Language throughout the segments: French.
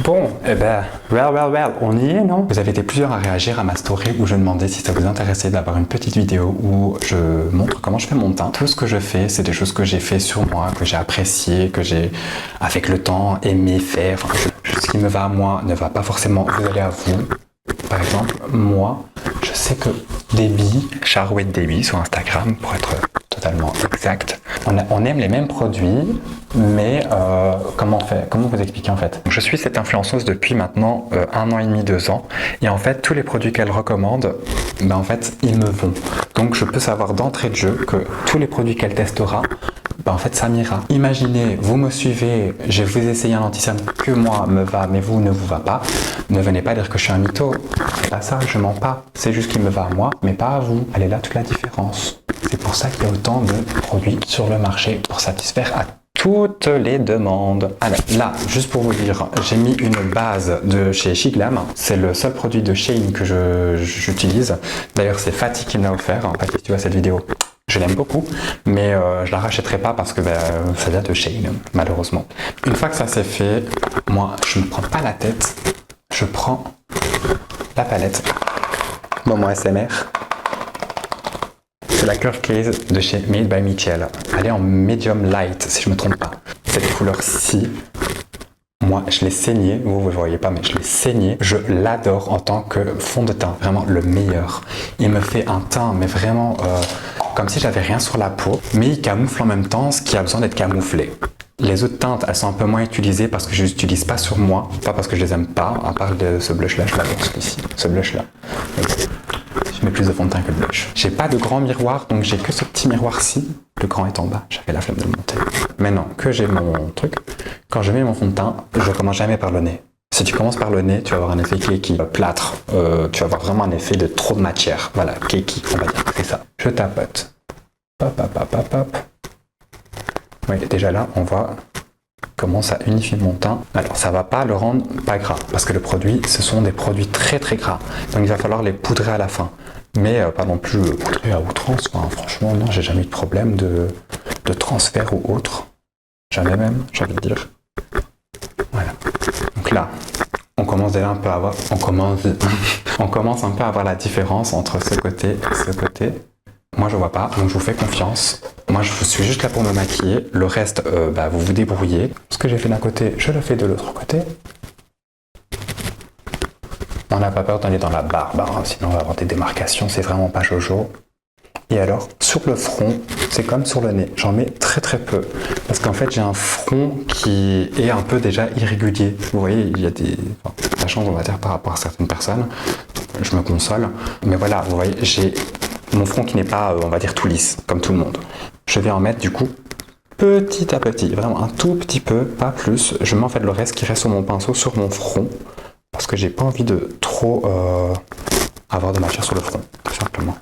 Bon, eh ben, well, on y est, non? Vous avez été plusieurs à réagir à ma story où je demandais si ça vous intéressait d'avoir une petite vidéo où je montre comment je fais mon teint. Tout ce que je fais, c'est des choses que j'ai fait sur moi, que j'ai apprécié, que j'ai, avec le temps, aimé faire. Enfin, ce qui me va à moi ne va pas forcément vous aller à vous. Par exemple, moi, je sais que Debbie, Charwet Debbie sur Instagram, pour être totalement exact, on aime les mêmes produits, mais comment on fait? Comment vous expliquer en fait? Je suis cette influenceuse depuis maintenant 1 an et demi, 2 ans, et en fait tous les produits qu'elle recommande, ben en fait ils me vont. Donc je peux savoir d'entrée de jeu que tous les produits qu'elle testera, ben en fait ça m'ira. Imaginez, vous me suivez, je vous essaye un anti-cerne que moi me va, mais vous ne vous va pas. Ne venez pas dire que je suis un mytho. C'est pas ça, je mens pas. C'est juste qu'il me va à moi, mais pas à vous. Elle est là toute la différence. C'est pour ça qu'il y a autant de produits sur le marché pour satisfaire à toutes les demandes. Alors là, juste pour vous dire, j'ai mis une base de chez Shiglam. C'est le seul produit de Shein que j'utilise. D'ailleurs, c'est Fatih qui me l'a offert. Fatih, si tu vois cette vidéo, je l'aime beaucoup, mais je la rachèterai pas parce que ça vient de Shein, malheureusement. Une fois que ça c'est fait, moi, je ne prends pas la tête. Je prends la palette. Moment SMR. C'est la Curve Case de chez Made by Michel. Elle est en medium light, si je ne me trompe pas. Cette couleur-ci, moi, je l'ai saignée. Vous ne le voyez pas, mais je l'ai saignée. Je l'adore en tant que fond de teint. Vraiment le meilleur. Il me fait un teint, mais vraiment comme si j'avais rien sur la peau. Mais il camoufle en même temps ce qui a besoin d'être camouflé. Les autres teintes, elles sont un peu moins utilisées parce que je les utilise pas sur moi. Pas parce que je les aime pas. À part de ce blush-là, je l'adore celui-ci. Ce blush-là. Je mets plus de fond de teint que de blush. J'ai pas de grand miroir, donc j'ai que ce petit miroir-ci. Le grand est en bas, j'avais la flemme de le monter. Maintenant que j'ai mon truc, quand je mets mon fond de teint, je commence jamais par le nez. Si tu commences par le nez, tu vas avoir un effet cakey, plâtre. Tu vas avoir vraiment un effet de trop de matière. Voilà, cakey, on va dire, c'est ça. Je tapote. Hop, hop, hop, hop, hop. Oui, déjà là, on voit comment ça unifie mon teint. Alors, ça va pas le rendre pas gras, parce que le produit, ce sont des produits très très gras. Donc, il va falloir les poudrer à la fin. Mais pas non plus poudrer à outrance. Enfin, franchement, non, j'ai jamais eu de problème de transfert ou autre. Jamais même, j'ai envie de dire. Voilà. Donc là, on commence déjà un peu à avoir... On commence un peu à avoir la différence entre ce côté et ce côté. Moi, je vois pas, donc je vous fais confiance. Moi, je suis juste là pour me maquiller. Le reste, vous vous débrouillez. Ce que j'ai fait d'un côté, je le fais de l'autre côté. On n'a pas peur d'aller dans la barbe, hein, sinon on va avoir des démarcations, c'est vraiment pas Jojo. Et alors, sur le front, c'est comme sur le nez, j'en mets très très peu. Parce qu'en fait, j'ai un front qui est un peu déjà irrégulier. Vous voyez, il y a la chance, on va dire, par rapport à certaines personnes. Je me console. Mais voilà, vous voyez, j'ai mon front qui n'est pas, on va dire, tout lisse, comme tout le monde. Je vais en mettre du coup petit à petit, vraiment un tout petit peu, pas plus. Je mets en fait le reste qui reste sur mon pinceau, sur mon front. Parce que j'ai pas envie de trop avoir de matière sur le front, tout simplement.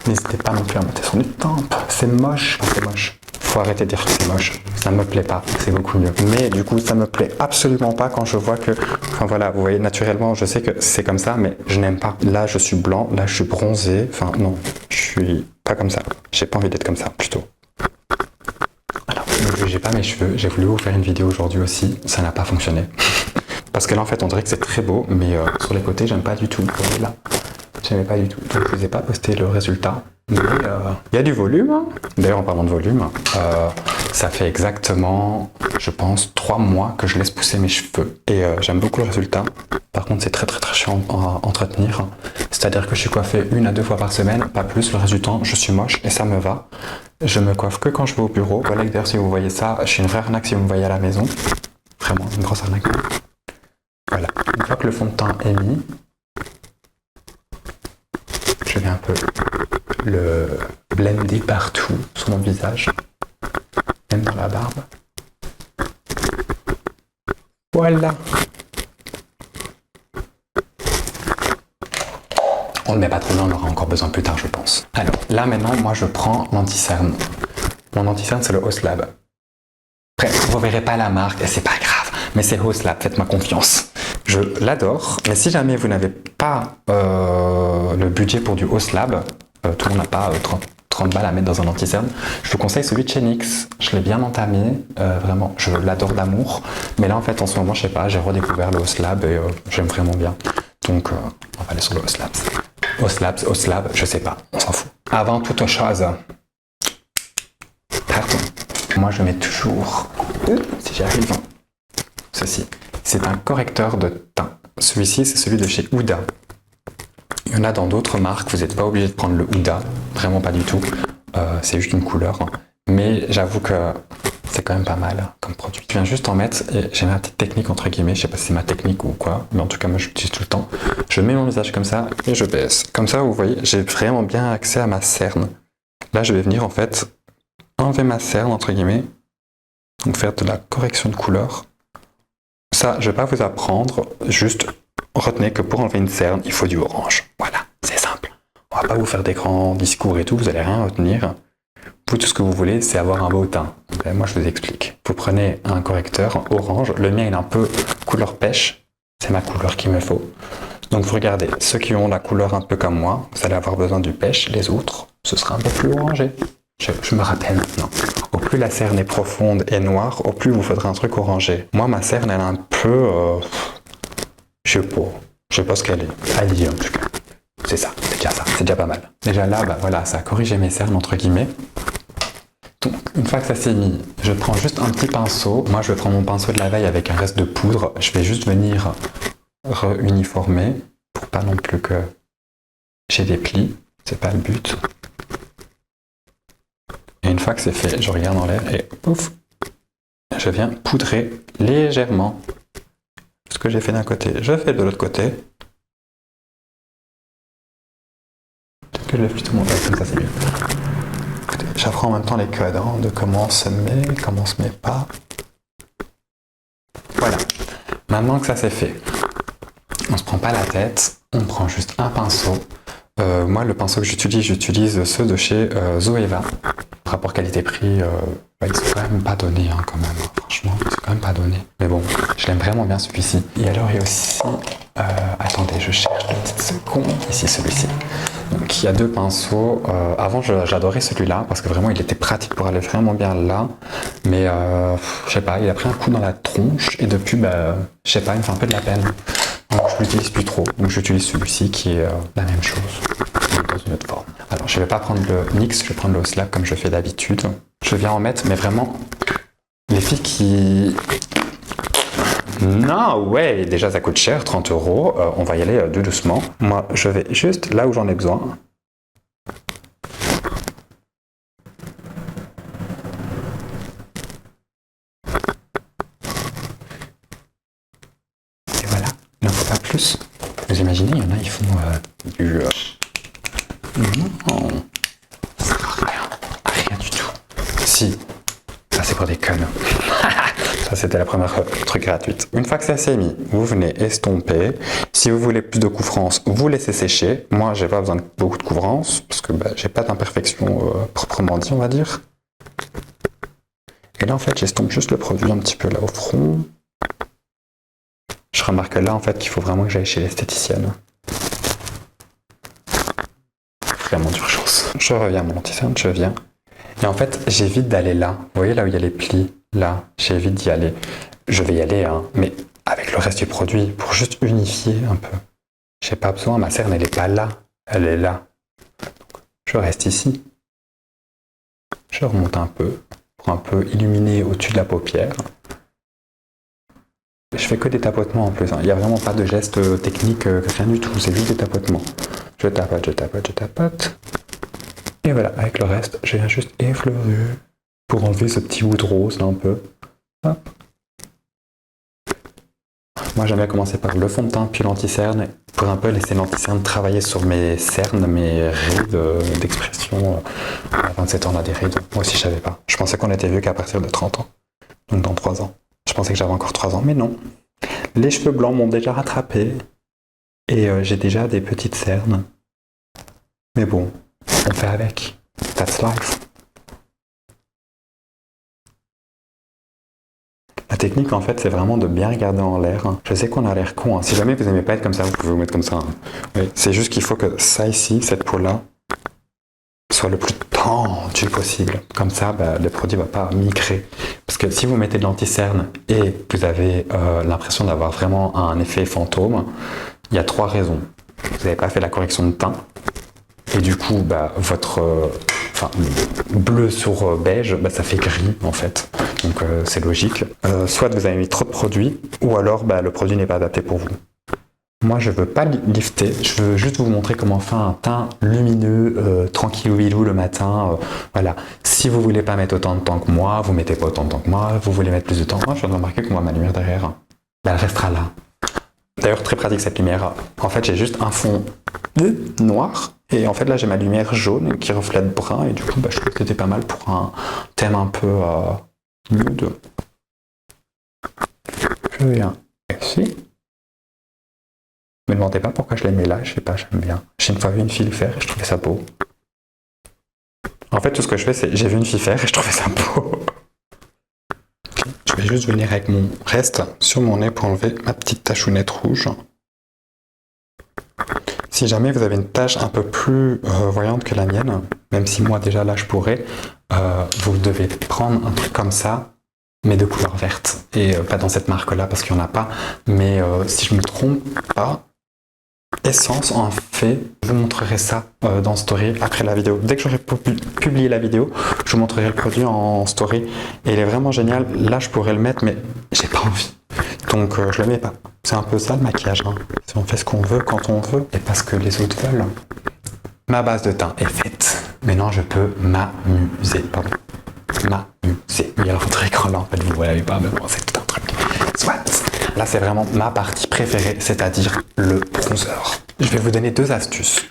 N'hésitez pas non plus à monter sur une tempe. C'est moche, c'est moche. Faut arrêter de dire que c'est moche. Ça me plaît pas, c'est beaucoup mieux. Mais du coup, ça me plaît absolument pas quand je vois que... Enfin voilà, vous voyez, naturellement, je sais que c'est comme ça, mais je n'aime pas. Là, je suis blanc, là, je suis bronzé. Enfin, non, je suis pas comme ça. J'ai pas envie d'être comme ça, plutôt. Alors, ne jugez pas mes cheveux. J'ai voulu vous faire une vidéo aujourd'hui aussi. Ça n'a pas fonctionné. Parce que là, en fait, on dirait que c'est très beau, mais sur les côtés, j'aime pas du tout. Vous voyez là, j'aimais pas du tout. Donc, je vous ai pas posté le résultat. Mais il y a du volume. Hein. D'ailleurs, en parlant de volume, ça fait exactement, je pense, 3 mois que je laisse pousser mes cheveux. Et j'aime beaucoup le résultat. Par contre, c'est très très très chiant à entretenir. C'est-à-dire que je suis coiffé 1 à 2 fois par semaine, pas plus. Le résultat, je suis moche et ça me va. Je me coiffe que quand je vais au bureau. Voilà, d'ailleurs, si vous voyez ça, je suis une vraie arnaque si vous me voyez à la maison. Vraiment, une grosse arnaque. Voilà, une fois que le fond de teint est mis, je vais un peu le blender partout sur mon visage, même dans la barbe. Voilà. On ne le met pas trop loin, on aura encore besoin plus tard, je pense. Alors, là maintenant, moi je prends l'anti-cerne. Mon anti-cerne, c'est le Hoslab. Bref, vous verrez pas la marque et c'est pas grave, mais c'est Hoslab, faites-moi confiance. Je l'adore, mais si jamais vous n'avez pas le budget pour du Hoslab, tout le monde n'a pas 30 balles à mettre dans un anti-cerne. Je vous conseille celui de chez NYX. Je l'ai bien entamé, vraiment, je l'adore d'amour. Mais là, en fait, en ce moment, je sais pas, j'ai redécouvert le Oslab et j'aime vraiment bien. Donc, on va aller sur le Oslab. Oslab, je sais pas, on s'en fout. Avant toute chose, pardon, moi je mets toujours, si j'y arrive, ceci. C'est un correcteur de teint. Celui-ci, c'est celui de chez Huda. Il y en a dans d'autres marques, vous n'êtes pas obligé de prendre le Huda, vraiment pas du tout. C'est juste une couleur. Mais j'avoue que c'est quand même pas mal comme produit. Je viens juste en mettre, et j'ai ma petite technique entre guillemets, je sais pas si c'est ma technique ou quoi, mais en tout cas moi je l'utilise tout le temps. Je mets mon visage comme ça et je baisse. Comme ça, vous voyez, j'ai vraiment bien accès à ma cerne. Là, je vais venir en fait enlever ma cerne entre guillemets, donc faire de la correction de couleur. Ça, je vais pas vous apprendre, juste retenez que pour enlever une cerne, il faut du orange. Voilà, c'est simple. On va pas vous faire des grands discours et tout, vous allez rien retenir. Vous, tout ce que vous voulez, c'est avoir un beau teint. Okay, moi, je vous explique. Vous prenez un correcteur orange. Le mien, il est un peu couleur pêche. C'est ma couleur qu'il me faut. Donc, vous regardez. Ceux qui ont la couleur un peu comme moi, vous allez avoir besoin du pêche. Les autres, ce sera un peu plus orangé. Je me rappelle maintenant. Au plus la cerne est profonde et noire, au plus vous faudra un truc orangé. Moi, ma cerne, elle est un peu... je sais pas ce qu'elle est. Elle y est, en tout cas. C'est ça, c'est déjà ça, c'est déjà pas mal. Déjà là, bah voilà, ça a corrigé mes cernes entre guillemets. Donc, une fois que ça s'est mis, je prends juste un petit pinceau. Moi, je vais prendre mon pinceau de la veille avec un reste de poudre. Je vais juste venir réuniformer pour pas non plus que j'ai des plis. C'est pas le but. Et une fois que c'est fait, je regarde en l'air et pouf, je viens poudrer légèrement. Ce que j'ai fait d'un côté, je fais de l'autre côté. Que je lève plutôt mon comme ça c'est mieux. J'apprends en même temps les codes de comment on se met, comment on se met pas. Voilà. Maintenant que ça c'est fait, on se prend pas la tête, on prend juste un pinceau. Moi le pinceau que j'utilise ceux de chez Zoeva. Rapport qualité-prix, ils sont quand même pas donnés quand même. Franchement, ils sont quand même pas donnés. Mais bon, je l'aime vraiment bien celui-ci. Et alors il y a aussi... attendez, je cherche 2 petites secondes. Ici, celui-ci. Donc il y a 2 pinceaux. Avant, j'adorais celui-là parce que vraiment, il était pratique pour aller vraiment bien là. Mais je sais pas, il a pris un coup dans la tronche et depuis, je sais pas, il me fait un peu de la peine. Donc je l'utilise plus trop. Donc j'utilise celui-ci qui est la même chose, dans une autre forme. Alors je vais pas prendre le NYX, je vais prendre le Oslab comme je fais d'habitude. Je viens en mettre, mais vraiment, les filles qui... Non, ouais, déjà ça coûte cher, 30 €. On va y aller doucement. Moi, je vais juste là où j'en ai besoin. Et voilà, il n'en faut pas plus. Vous imaginez, il y en a, ils font du... Non, ça sert à rien. Rien du tout. Si, ça c'est pour des connes. Ça c'était la première truc gratuite. Une fois que ça s'est mis, vous venez estomper. Si vous voulez plus de couvrance, vous laissez sécher. Moi, j'ai pas besoin de beaucoup de couvrance parce que j'ai pas d'imperfection proprement dit, on va dire. Et là, en fait, j'estompe juste le produit un petit peu là au front. Je remarque là, en fait, qu'il faut vraiment que j'aille chez l'esthéticienne. Vraiment d'urgence. Je reviens à mon anti-cerne, je viens. Et en fait, j'évite d'aller là. Vous voyez là où il y a les plis? Là, j'évite d'y aller. Je vais y aller, mais avec le reste du produit, pour juste unifier un peu. J'ai pas besoin, ma cerne, elle est pas là. Elle est là. Je reste ici. Je remonte un peu, pour un peu illuminer au-dessus de la paupière. Je fais que des tapotements en plus. Il n'y a vraiment pas de geste technique, rien du tout. C'est juste des tapotements. Je tapote, je tapote, je tapote. Et voilà, avec le reste, je viens juste effleurer pour enlever ce petit bout de rose là un peu. Hop. Moi j'aime bien commencer par le fond de teint puis l'anti-cerne pour un peu laisser l'anti-cerne travailler sur mes cernes, mes rides d'expression. À 27 ans on a des rides. Moi aussi je savais pas. Je pensais qu'on était vieux qu'à partir de 30 ans. Donc dans 3 ans. Je pensais que j'avais encore 3 ans, mais non. Les cheveux blancs m'ont déjà rattrapé. Et j'ai déjà des petites cernes. Mais bon, on fait avec. That's life. La technique, en fait, c'est vraiment de bien regarder en l'air. Je sais qu'on a l'air con. Si jamais vous n'aimez pas être comme ça, vous pouvez vous mettre comme ça. Oui, c'est juste qu'il faut que ça ici, cette peau-là, soit le plus tendu possible. Comme ça, le produit ne va pas migrer. Parce que si vous mettez de l'anti-cerne et vous avez l'impression d'avoir vraiment un effet fantôme, il y a 3 raisons. Vous n'avez pas fait la correction de teint, et du coup, votre bleu sur beige, ça fait gris en fait. Donc c'est logique. Soit vous avez mis trop de produits, ou alors le produit n'est pas adapté pour vous. Moi, je veux pas lifter, je veux juste vous montrer comment faire un teint lumineux, tranquillou-bilou le matin. Voilà. Si vous voulez pas mettre autant de temps que moi, vous mettez pas autant de temps que moi. Vous voulez mettre plus de temps. Moi, je viens de remarquer que moi, ma lumière derrière, elle restera là. D'ailleurs, très pratique cette lumière. En fait, j'ai juste un fond noir. Et en fait, là, j'ai ma lumière jaune qui reflète brun. Et du coup, je trouve que c'était pas mal pour un thème un peu nude. Je viens ici. Me demandez pas pourquoi je les mets là, je sais pas, j'aime bien. J'ai une fois vu une fille le faire et je trouvais ça beau. En fait, tout ce que je fais, c'est j'ai vu une fille faire et je trouvais ça beau. Je vais juste venir avec mon reste sur mon nez pour enlever ma petite tachounette rouge. Si jamais vous avez une tache un peu plus voyante que la mienne, même si moi déjà là je pourrais, vous devez prendre un truc comme ça, mais de couleur verte. Et pas dans cette marque-là parce qu'il n'y en a pas. Mais si je me trompe pas, Essence en fait, je vous montrerai ça dans Story après la vidéo. Dès que j'aurai publié la vidéo, je vous montrerai le produit en Story. Et il est vraiment génial. Là, je pourrais le mettre, mais j'ai pas envie. Donc, je le mets pas. C'est un peu ça le maquillage. Hein. Si on fait ce qu'on veut, quand on veut, et parce que les autres veulent. Ma base de teint est faite. Maintenant, je peux m'amuser. Pardon. M'amuser. Il y a votre écran là, en fait, vous ne voyez pas, mais bon, c'est tout un truc. Soit. Là, c'est vraiment ma partie préférée, c'est-à-dire le bronzer. Je vais vous donner 2 astuces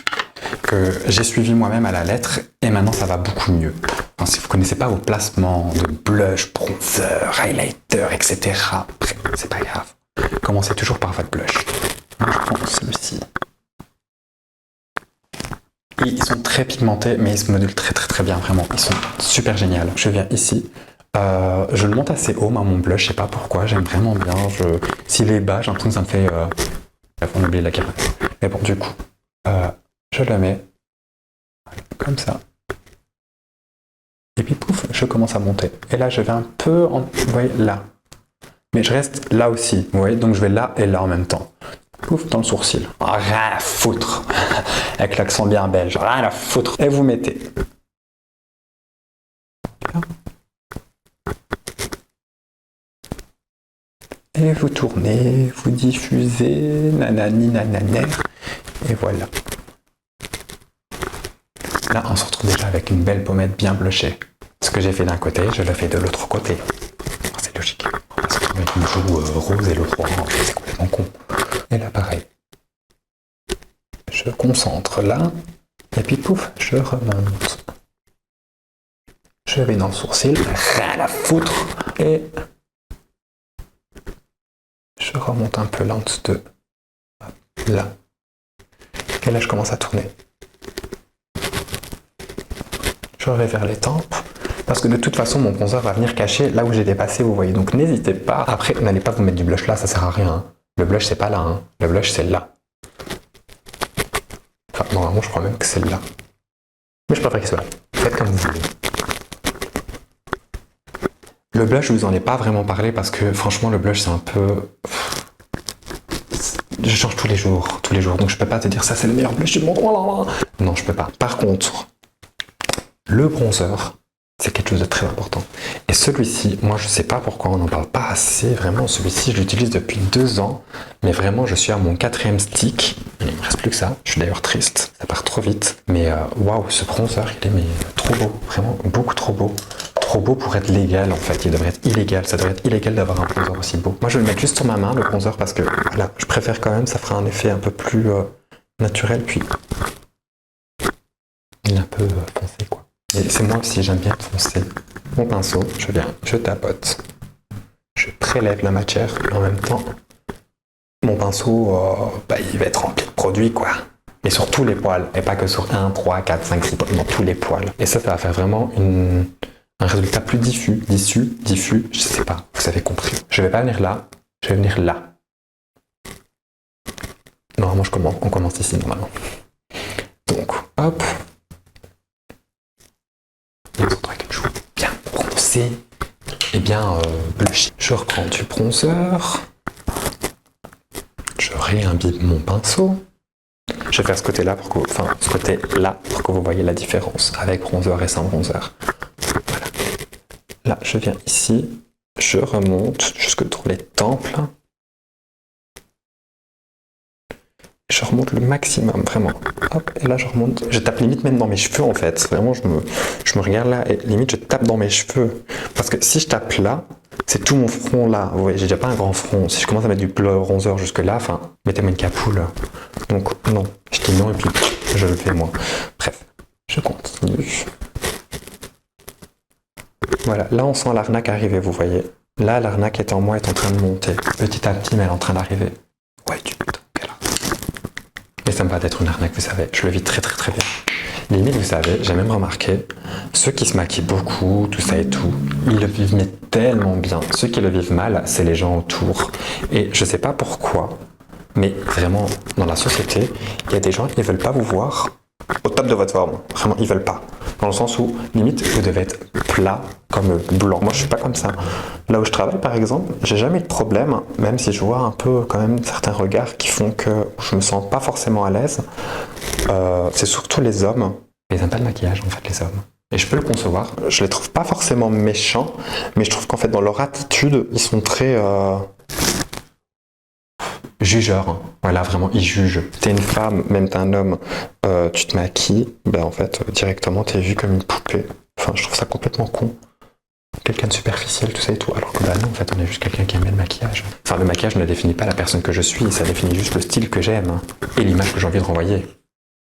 que j'ai suivies moi-même à la lettre et maintenant ça va beaucoup mieux. Enfin, si vous ne connaissez pas vos placements de blush, bronzer, highlighter, etc., c'est pas grave. Commencez toujours par votre blush. Moi, je prends celui-ci. Ils sont très pigmentés, mais ils se modulent très bien, vraiment. Ils sont super géniaux. Je viens ici. Je le monte assez haut, mon blush, je sais pas pourquoi, j'aime vraiment bien. S'il est bas, j'ai l'impression que ça me fait... on oublie la caméra. Mais bon, du coup, je le mets comme ça. Et puis pouf, je commence à monter. Et là, je vais un peu, vous voyez, là. Mais je reste là aussi, vous voyez, donc je vais là et là en même temps. Pouf, dans le sourcil. Rien à foutre. Avec l'accent bien belge, rien à foutre. Et vous mettez. Et vous tournez, vous diffusez, nanani nananer, et voilà. Là, on se retrouve déjà avec une belle pommette bien blushée. Ce que j'ai fait d'un côté, je le fais de l'autre côté. C'est logique. On va se retrouver avec une joue rose et l'autre orange, c'est complètement con. Et là, pareil. Je concentre là, et puis pouf, je remonte. Je vais dans le sourcil, rien à foutre, et... je remonte un peu là en dessous de là. Et là, je commence à tourner. Je vais vers les tempes. Parce que de toute façon, mon bronzer va venir cacher là où j'ai dépassé, vous voyez. Donc n'hésitez pas. Après, n'allez pas vous mettre du blush là, ça sert à rien. Hein. Le blush, c'est pas là. Hein. Le blush, c'est là. Enfin, normalement, je crois même que c'est là. Mais je préfère qu'il soit là. Faites comme vous voulez. Le blush, je vous en ai pas vraiment parlé parce que franchement, le blush, c'est un peu... Je change tous les jours. Donc je peux pas te dire ça, c'est le meilleur blush du monde. Oh là là. Non, je peux pas. Par contre, le bronzer, c'est quelque chose de très important. Et celui-ci, moi, je sais pas pourquoi on n'en parle pas assez. Vraiment, celui-ci, je l'utilise depuis 2 ans. Mais vraiment, je suis à mon 4e stick. Il ne me reste plus que ça. Je suis d'ailleurs triste. Ça part trop vite. Mais waouh, ce bronzer, il est trop beau. Vraiment, beaucoup trop beau. Trop beau pour être légal en fait, il devrait être illégal, ça devrait être illégal d'avoir un bronzer aussi beau. Moi je vais le mettre juste sur ma main le bronzer parce que voilà, je préfère quand même, ça fera un effet un peu plus naturel, puis il est un peu foncé quoi. Et c'est moi aussi, j'aime bien foncer. Mon pinceau, je viens, je tapote, je prélève la matière et en même temps, mon pinceau, il va être rempli de produits quoi. Mais sur tous les poils, et pas que sur 1, 3, 4, 5, 6 poils, dans tous les poils. Et ça va faire vraiment un résultat plus diffus, je sais pas, vous avez compris. Je vais pas venir là, je vais venir là. Normalement, on commence ici, normalement. Donc, hop. assez blushé. Je reprends du bronzer. Je réimbibe mon pinceau. Je vais faire ce côté-là pour que vous voyez la différence avec bronzer et sans bronzer. Voilà. Là, je viens ici, je remonte jusque dans les temples. Je remonte le maximum, vraiment. Hop, et là je remonte. Je tape limite même dans mes cheveux en fait. Vraiment, je me regarde là et limite je tape dans mes cheveux. Parce que si je tape là, c'est tout mon front là. Vous voyez, j'ai déjà pas un grand front. Si je commence à mettre du bronzer jusque là, mettez-moi une capoule. Donc non, je dis non et puis je le fais moi. Bref, je continue. Voilà, là on sent l'arnaque arriver, vous voyez. Là, l'arnaque est en moi, est en train de monter. Petit à petit, mais elle est en train d'arriver. Ouais, du putain, quelle arnaque. Mais ça me va d'être une arnaque, vous savez. Je le vis très très très bien. Limite, vous savez, j'ai même remarqué, ceux qui se maquillent beaucoup, tout ça et tout, ils le vivent mais tellement bien. Ceux qui le vivent mal, c'est les gens autour. Et je sais pas pourquoi, mais vraiment, dans la société, il y a des gens qui ne veulent pas vous voir au top de votre forme. Vraiment, ils veulent pas. Dans le sens où, limite, vous devez être plat comme blanc. Moi, je suis pas comme ça. Là où je travaille, par exemple, j'ai jamais eu de problème, même si je vois un peu quand même certains regards qui font que je me sens pas forcément à l'aise. C'est surtout les hommes. Ils n'aiment pas le maquillage, en fait, les hommes. Et je peux le concevoir. Je les trouve pas forcément méchants, mais je trouve qu'en fait, dans leur attitude, ils sont très jugeurs. Voilà, vraiment, ils jugent. T'es une femme, même t'es un homme, tu te maquilles, en fait, directement, t'es vu comme une poupée. Enfin, je trouve ça complètement con. Quelqu'un de superficiel, tout ça et tout. Alors que non, en fait, on est juste quelqu'un qui aime le maquillage. Enfin, le maquillage ne définit pas la personne que je suis, ça définit juste le style que j'aime et l'image que j'ai envie de renvoyer.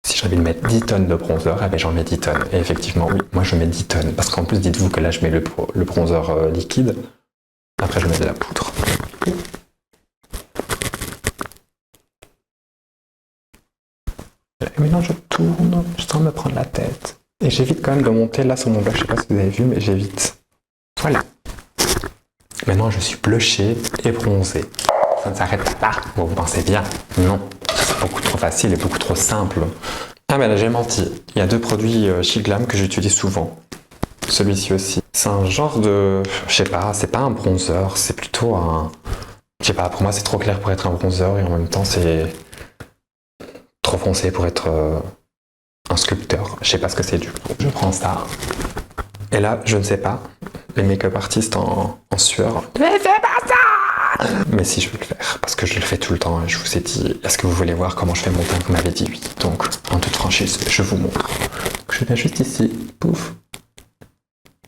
Si j'ai envie de mettre 10 tonnes de bronzer, j'en mets 10 tonnes. Et effectivement, oui, moi je mets 10 tonnes. Parce qu'en plus, dites-vous que là, je mets le bronzer liquide. Après, je mets de la poudre. Et maintenant, je tourne, je sens me prendre la tête. Et j'évite quand même de monter là sur mon blush. Je sais pas si vous avez vu, mais j'évite. Voilà. Maintenant, je suis blushée et bronzée. Ça ne s'arrête pas là. Vous pensez bien? Non. C'est beaucoup trop facile et beaucoup trop simple. Ah ben là, j'ai menti. Il y a 2 produits Chic Glam que j'utilise souvent. Celui-ci aussi. C'est un genre de... Je sais pas, c'est pas un bronzer, c'est plutôt un... Je sais pas, pour moi c'est trop clair pour être un bronzer et en même temps c'est trop foncé pour être un sculpteur. Je sais pas ce que c'est du coup. Je prends ça. Et là, je ne sais pas. Les make-up artistes en sueur. Mais c'est pas ça! Mais si, je vais le faire. Parce que je le fais tout le temps. Je vous ai dit, est-ce que vous voulez voir comment je fais mon teint? Vous m'avez dit oui. Donc, en toute franchise, je vous montre. Je viens juste ici. Pouf.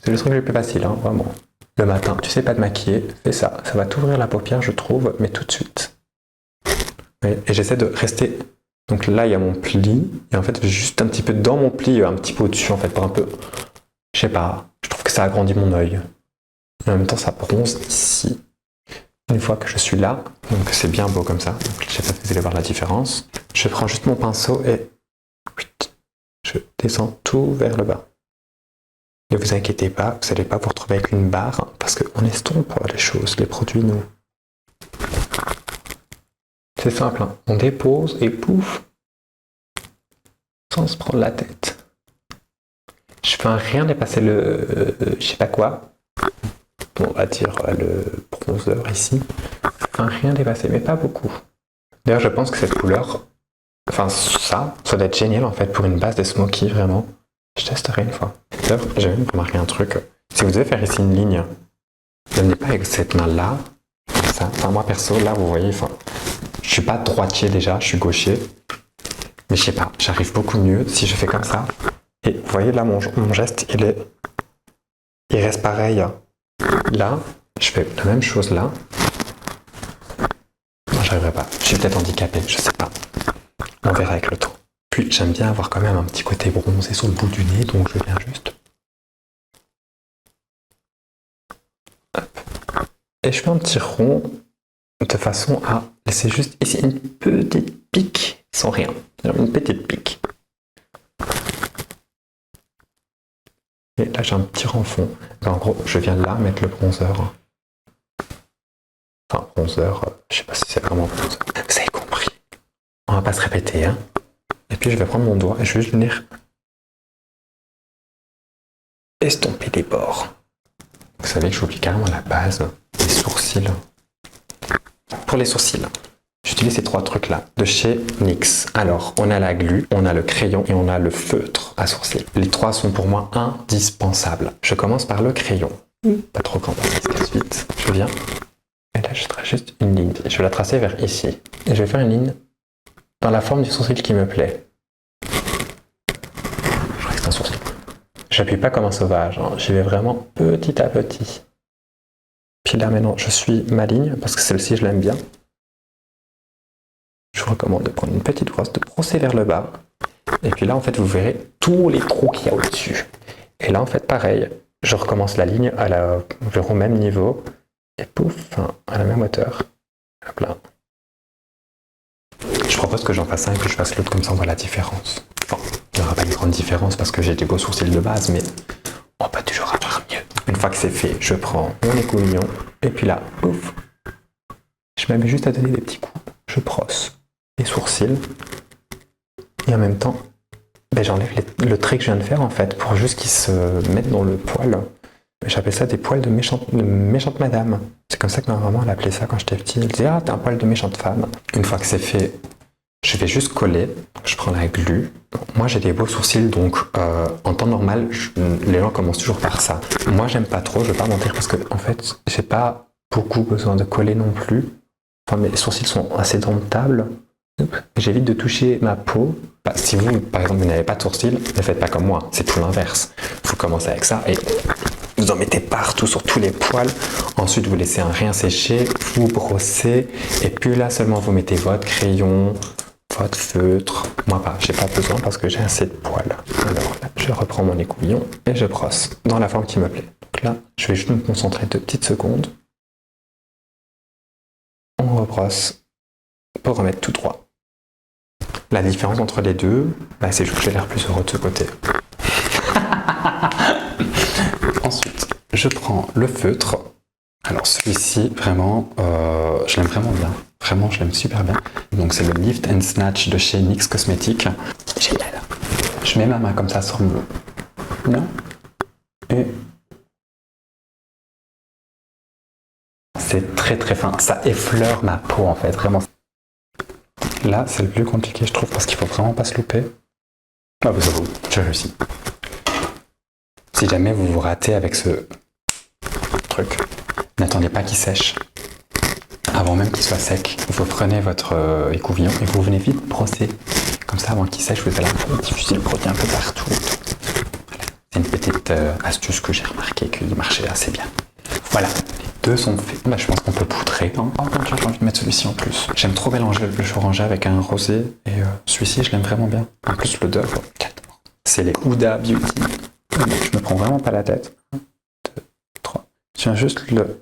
C'est le truc le plus facile, hein, vraiment. Le matin, tu sais pas te maquiller, fais ça. Ça va t'ouvrir la paupière, je trouve, mais tout de suite. Et j'essaie de rester... Donc là, il y a mon pli. Et en fait, juste un petit peu dans mon pli, un petit peu au-dessus, en fait, pour un peu... Je sais pas, je trouve que ça agrandit mon œil. Et en même temps, ça bronze ici. Une fois que je suis là, donc c'est bien beau comme ça. Donc, je sais pas si vous allez voir la différence. Je prends juste mon pinceau et... Je descends tout vers le bas. Ne vous inquiétez pas, vous n'allez pas vous retrouver avec une barre, parce qu'on estompe les choses, les produits, nous. C'est simple, hein. On dépose et pouf, sans se prendre la tête. Je fais rien dépasser le... je sais pas quoi. On va dire le bronzer ici. Je fais rien dépasser, mais pas beaucoup. D'ailleurs, je pense que cette couleur, enfin ça doit être génial en fait pour une base de smoky, vraiment. Je testerai une fois. D'ailleurs, j'ai même remarqué un truc. Si vous devez faire ici une ligne, ne venez pas avec cette main-là, comme ça. Enfin, moi perso, là, vous voyez, enfin, je suis pas droitier déjà, je suis gaucher. Mais je sais pas, j'arrive beaucoup mieux si je fais comme ça. Et vous voyez là, mon geste, il reste pareil. Là, je fais la même chose là. Non, j'arriverai pas. Je suis peut-être handicapé, je sais pas. On verra avec le temps. Puis j'aime bien avoir quand même un petit côté bronzé sur le bout du nez, donc je viens juste. Hop. Et je fais un petit rond de façon à laisser juste ici une petite pique sans rien. Une petite pique. Et là j'ai un petit renfond. En gros, je viens là mettre le bronzer. Enfin, bronzer, je sais pas si c'est vraiment bronzer. Vous avez compris. On va pas se répéter, hein. Et puis je vais prendre mon doigt et je vais venir estomper les bords. Vous savez que j'oublie carrément la base, les sourcils. Pour les sourcils, j'utilise ces 3 trucs-là de chez NYX. Alors, on a la glu, on a le crayon et on a le feutre à sourcils. Les 3 sont pour moi indispensables. Je commence par le crayon. Pas trop grand parce qu'il se casse vite. Je viens. Et là, je trace juste une ligne. Je vais la tracer vers ici. Et je vais faire une ligne dans la forme du sourcil qui me plaît. Je crois que c'est un sourcil. J'appuie pas comme un sauvage. Hein. J'y vais vraiment petit à petit. Puis là, maintenant, je suis ma ligne parce que celle-ci, je l'aime bien. Je vous recommande de prendre une petite brosse, de brosser vers le bas. Et puis là, en fait, vous verrez tous les trous qu'il y a au-dessus. Et là, en fait, pareil. Je recommence la ligne au même niveau. Et pouf, à la même hauteur. Hop là. Je propose que j'en fasse un et que je fasse l'autre, comme ça on voit la différence. Bon, il n'y aura pas une grande différence parce que j'ai des beaux sourcils de base, mais on peut toujours avoir mieux. Une fois que c'est fait, je prends mon écouvillon et puis là, pouf, je m'amuse juste à donner des petits coups. Je brosse les sourcils et en même temps, j'enlève le trait que je viens de faire en fait pour juste qu'ils se mettent dans le poil. J'appelle ça des poils de méchante madame. C'est comme ça que ma maman elle appelait ça quand j'étais petit. Elle disait ah t'es un poil de méchante femme. Une fois que c'est fait, je vais juste coller. Je prends la glu. Moi j'ai des beaux sourcils donc en temps normal les gens commencent toujours par ça. Moi j'aime pas trop, je vais pas mentir parce que en fait j'ai pas beaucoup besoin de coller non plus. Enfin mes sourcils sont assez domptables. J'évite de toucher ma peau. Si vous par exemple vous n'avez pas de sourcils, ne faites pas comme moi. C'est tout l'inverse. Vous commencez avec ça et vous en mettez partout sur tous les poils. Ensuite, vous laissez un rien sécher, vous brossez, et puis là seulement vous mettez votre crayon, votre feutre. Moi, j'ai pas besoin parce que j'ai assez de poils. Alors là, je reprends mon écouvillon et je brosse dans la forme qui me plaît. Donc là, je vais juste me concentrer 2 petites secondes. On rebrosse pour remettre tout droit. La différence entre les deux, c'est juste que j'ai l'air plus heureux de ce côté. Ensuite, je prends le feutre. Alors celui-ci, vraiment, je l'aime vraiment bien. Vraiment, je l'aime super bien. Donc c'est le Lift and Snatch de chez NYX Cosmetics. Génial. Je mets ma main comme ça sur mon... Non. Et... c'est très très fin. Ça effleure ma peau en fait, vraiment. Là, c'est le plus compliqué, je trouve, parce qu'il faut vraiment pas se louper. Ah, vous savez, j'ai réussi. Si jamais vous vous ratez avec ce truc, n'attendez pas qu'il sèche. Avant même qu'il soit sec, vous prenez votre écouvillon et vous venez vite brosser. Comme ça, avant qu'il sèche, vous allez diffuser le produit un peu partout. Voilà. C'est une petite astuce que j'ai remarqué qui marchait assez bien. Voilà, les deux sont faits. Je pense qu'on peut poudrer. Hein. Oh, j'ai envie de mettre celui-ci en plus. J'aime trop mélanger le orangé avec un rosé et celui-ci, je l'aime vraiment bien. En plus, l'odeur, c'est les Huda Beauty. Je me prends vraiment pas la tête. 1, 2, 3. Je viens juste le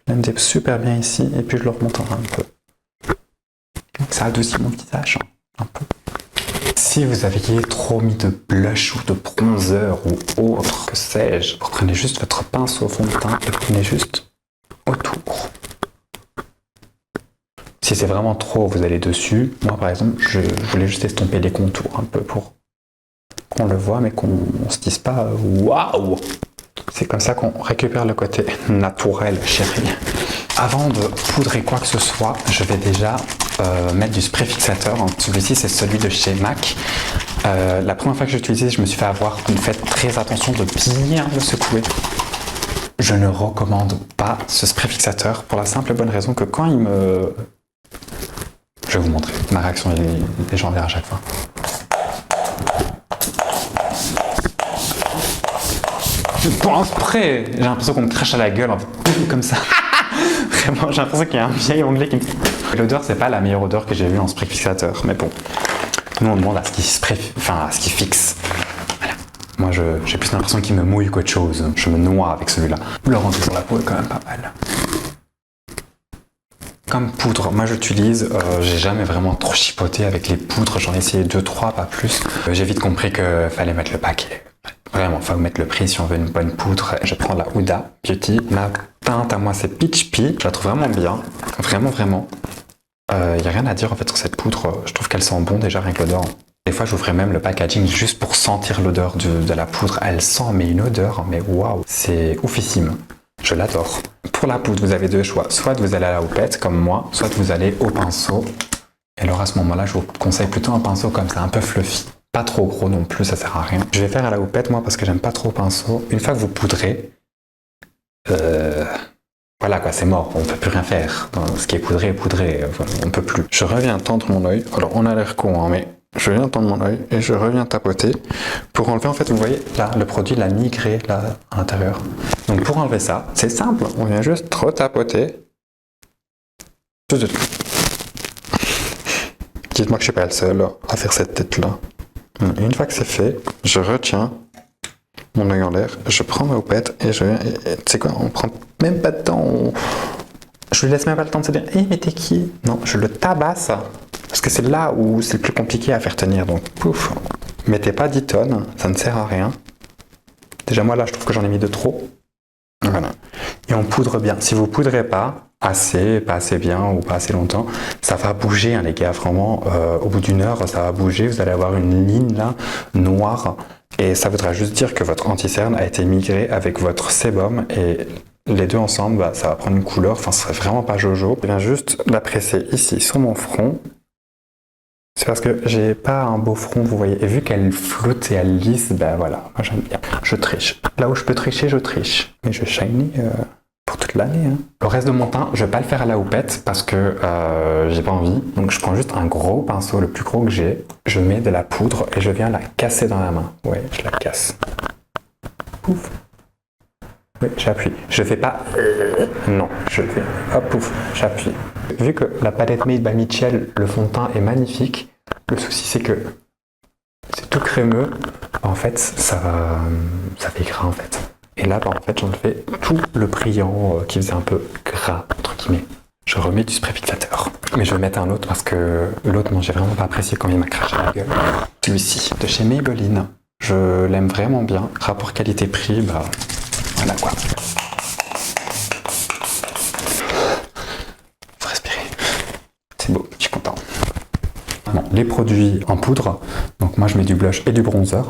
blender super bien ici et puis je le remonterai un peu. Ça adoucit mon visage un peu. Si vous aviez trop mis de blush ou de bronzer ou autre, que sais-je, vous prenez juste votre pinceau au fond de teint et vous prenez juste autour. Si c'est vraiment trop, vous allez dessus. Moi par exemple, je voulais juste estomper les contours un peu pour qu'on le voit mais qu'on se dise pas waouh. C'est comme ça qu'on récupère le côté naturel, chérie. Avant de poudrer quoi que ce soit, je vais déjà mettre du spray fixateur. Celui-ci, c'est celui de chez MAC. La première fois que j'ai utilisé, je me suis fait avoir. Faites très attention de bien le secouer. Je ne recommande pas ce spray fixateur pour la simple et bonne raison que quand il me... Je vais vous montrer. Ma réaction est légendaire à chaque fois. Pour un spray, j'ai l'impression qu'on me crache à la gueule, comme ça. Vraiment, j'ai l'impression qu'il y a un vieil anglais qui me... L'odeur, c'est pas la meilleure odeur que j'ai vue en spray fixateur, mais bon. Nous, on demande à ce qu'il fixe. Voilà. Moi, j'ai plus l'impression qu'il me mouille qu'autre chose. Je me noie avec celui-là. Le rendu sur la peau est quand même pas mal. Comme poudre, moi j'utilise, j'ai jamais vraiment trop chipoté avec les poudres, j'en ai essayé 2-3, pas plus. J'ai vite compris qu'il fallait mettre le paquet. Vraiment, il faut mettre le prix si on veut une bonne poudre. Je prends la Huda Beauty. Ma teinte à moi, c'est Peach Pea. Je la trouve vraiment bien. Vraiment, vraiment. Il n'y a rien à dire en fait sur cette poudre. Je trouve qu'elle sent bon déjà, rien que l'odeur Des fois, j'ouvrais même le packaging juste pour sentir l'odeur de la poudre. Elle sent, mais une odeur, mais waouh, c'est oufissime. Je l'adore. Pour la poudre, vous avez deux choix. Soit vous allez à la houppette, comme moi, soit vous allez au pinceau. Et alors à ce moment-là, je vous conseille plutôt un pinceau comme ça, un peu fluffy. Pas trop gros non plus, ça sert à rien. Je vais faire à la houppette, moi, parce que j'aime pas trop le pinceau. Une fois que vous poudrez, voilà quoi, c'est mort, on peut plus rien faire. Ce qui est poudré, voilà, on peut plus. Je reviens tendre mon œil. Alors on a l'air con, hein, mais je viens tendre mon œil et je reviens tapoter pour enlever, en fait, vous voyez, là, le produit, l'a migré là à l'intérieur. Donc pour enlever ça, c'est simple, on vient juste retapoter. Dites-moi que je suis pas le seul à faire cette tête-là. Une fois que c'est fait, je retiens mon œil en l'air, je prends ma houppette et je viens. Tu sais quoi, on prend même pas de temps. Je lui laisse même pas le temps de se dire « Hé, mais t'es qui ?» Non, je le tabasse. Parce que c'est là où c'est le plus compliqué à faire tenir. Donc, pouf, mettez pas 10 tonnes, ça ne sert à rien. Déjà, moi, là, je trouve que j'en ai mis de trop. Voilà. Et on poudre bien. Si vous poudrez pas assez, pas assez bien ou pas assez longtemps, ça va bouger, hein, les gars. Vraiment, au bout d'une heure, ça va bouger. Vous allez avoir une ligne là, noire. Et ça voudra juste dire que votre anti-cerne a été migré avec votre sébum. Et les deux ensemble, bah, ça va prendre une couleur. Enfin, ce serait vraiment pas jojo. Je viens juste la presser ici sur mon front. C'est parce que j'ai pas un beau front, vous voyez. Et vu qu'elle flotte et elle lisse, ben voilà, moi j'aime bien. Je triche. Là où je peux tricher, je triche. Mais je shiny pour toute l'année. Hein. Le reste de mon teint, je vais pas le faire à la houppette parce que j'ai pas envie. Donc je prends juste un gros pinceau, le plus gros que j'ai. Je mets de la poudre et je viens la casser dans la main. Ouais, je la casse. Pouf. Oui, j'appuie. Je fais pas... Non, je fais... Hop, pouf, j'appuie. Vu que la palette Made by Mitchell, le fond de teint est magnifique, le souci c'est que c'est tout crémeux. En fait, ça fait gras en fait. Et là, bah, en fait, j'en fais tout le brillant qui faisait un peu gras, entre guillemets. Je remets du spray fixateur. Mais je vais mettre un autre parce que l'autre, moi, j'ai vraiment pas apprécié quand il m'a craché la gueule. Celui-ci, de chez Maybelline. Je l'aime vraiment bien. Rapport qualité-prix, bah... Voilà quoi. Faut respirer. C'est beau, je suis content. Bon, les produits en poudre. Donc moi je mets du blush et du bronzer.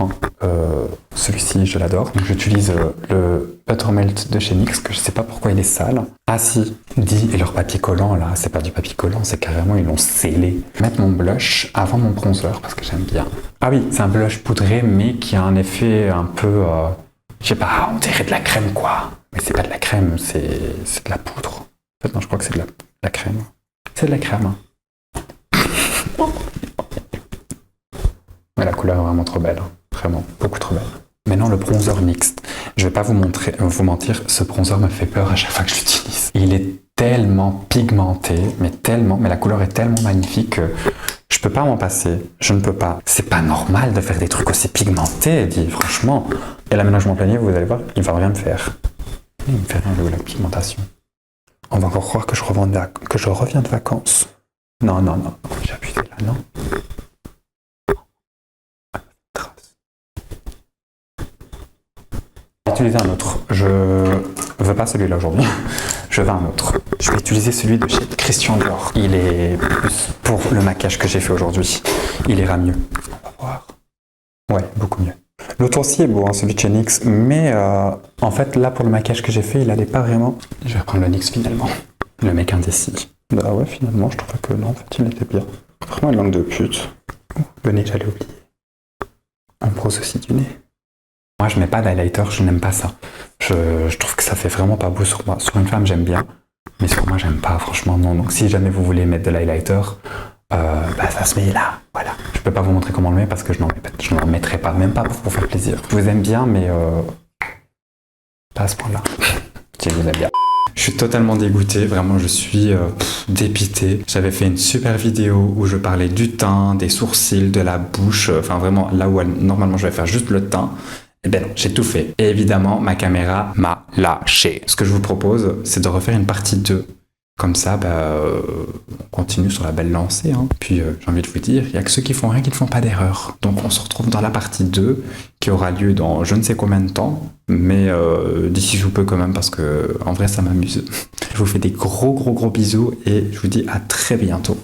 Celui-ci je l'adore. Donc j'utilise le Buttermelt de chez NYX, que je sais pas pourquoi il est sale. Ah si, dit, et leur papier collant là, c'est pas du papier collant, c'est carrément ils l'ont scellé. Mettre mon blush avant mon bronzer parce que j'aime bien. Ah oui, c'est un blush poudré mais qui a un effet un peu... je sais pas, on dirait de la crème quoi. Mais c'est pas de la crème, c'est de la poudre. En fait non, je crois que c'est de la crème. C'est de la crème. Hein. Mais la couleur est vraiment trop belle. Hein. Vraiment, beaucoup trop belle. Maintenant le bronzer NYX. Je vais pas vous mentir, ce bronzer me fait peur à chaque fois que je l'utilise. Il est tellement pigmenté, mais la couleur est tellement magnifique que je peux pas m'en passer. Je ne peux pas. C'est pas normal de faire des trucs aussi pigmentés, dit franchement. Et l'aménagement planier, vous allez voir, il va rien me faire. Il me fait rien, la pigmentation. On va encore croire que je reviens de vacances. Non, j'ai appuyé là, non. Je vais utiliser un autre. Je veux pas celui-là aujourd'hui. Je veux un autre. Je vais utiliser celui de chez Christian Dior. Il est plus pour le maquillage que j'ai fait aujourd'hui. Il ira mieux. On va voir. Ouais, beaucoup mieux. L'autre aussi est beau, hein, celui de chez NYX, mais en fait, là, pour le maquillage que j'ai fait, il allait pas vraiment. Je vais prendre le NYX finalement. Le mec indécis. Ah ouais, finalement, je trouvais que non, en fait, il était bien. Vraiment une langue de pute. Le nez, j'allais oublier. On brosse aussi du nez. Moi, je mets pas d'highlighter, je n'aime pas ça. Je trouve que ça fait vraiment pas beau sur moi. Sur une femme, j'aime bien, mais sur moi, j'aime pas, franchement, non. Donc, si jamais vous voulez mettre de l'highlighter, ça se met là, voilà. Je peux pas vous montrer comment on le met parce que je n'en mettrai pas, même pas pour vous faire plaisir. Je vous aime bien, mais pas à ce point-là. Je vous aime bien. Je suis totalement dégoûté, vraiment je suis dépité. J'avais fait une super vidéo où je parlais du teint, des sourcils, de la bouche, enfin vraiment là où normalement je vais faire juste le teint. Et ben non, j'ai tout fait. Et évidemment, ma caméra m'a lâché. Ce que je vous propose, c'est de refaire une partie 2. Comme ça, on continue sur la belle lancée. Hein. Puis j'ai envie de vous dire, il n'y a que ceux qui font rien qui ne font pas d'erreur. Donc on se retrouve dans la partie 2 qui aura lieu dans je ne sais combien de temps. Mais d'ici je peu quand même parce que en vrai ça m'amuse. Je vous fais des gros bisous et je vous dis à très bientôt.